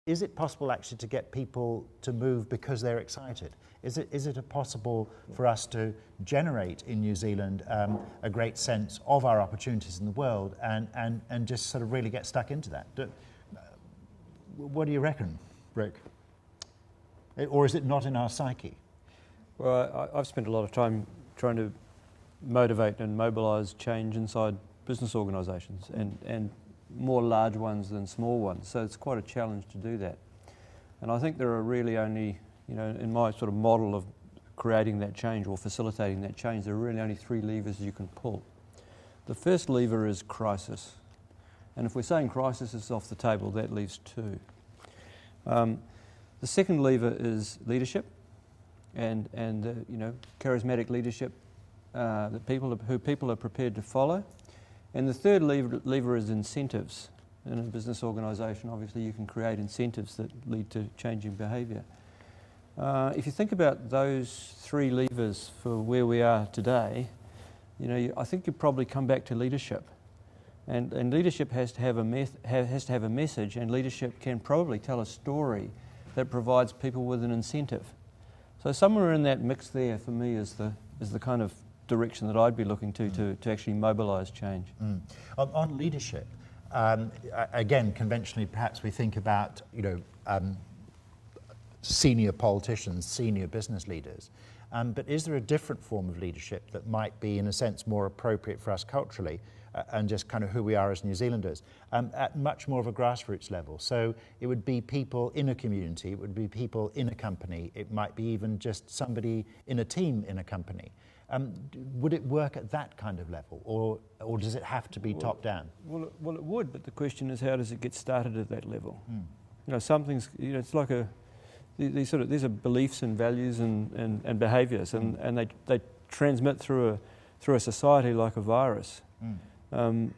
is it possible actually to get people to move because they're excited? Is it possible for us to generate in New Zealand a great sense of our opportunities in the world and just sort of really get stuck into that? What do you reckon, Rick? Or is it not in our psyche? Well, I've spent a lot of time trying to motivate and mobilise change inside business organisations, and more large ones than small ones. So it's quite a challenge to do that. And I think there are really only, in my sort of model of creating that change or facilitating that change, there are really only 3 levers you can pull. The first lever is crisis. And if we're saying crisis is off the table, that leaves 2. The second lever is leadership, and charismatic leadership that people are prepared to follow. And the third lever is incentives. In a business organisation, obviously, you can create incentives that lead to changing behaviour. If you think about those 3 levers for where we are today, I think you probably come back to leadership. And leadership has to have a message, and leadership can probably tell a story that provides people with an incentive. So somewhere in that mix there, for me, is the kind of direction that I'd be looking to actually mobilise change. On leadership, again, conventionally, perhaps we think about senior politicians, senior business leaders. But is there a different form of leadership that might be, in a sense, more appropriate for us culturally and just kind of who we are as New Zealanders at much more of a grassroots level? So it would be people in a community, it would be people in a company, it might be even just somebody in a team in a company. Would it work at that kind of level, or does it have to be top down? Well, it would, but the question is, how does it get started at that level? Something's, it's like these are beliefs and values and behaviours, and they transmit through a society like a virus. And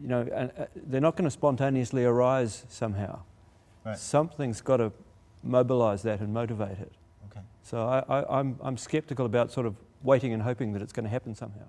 they're not going to spontaneously arise somehow. Right. Something's got to mobilise that and motivate it. Okay. So I'm sceptical about sort of waiting and hoping that it's going to happen somehow.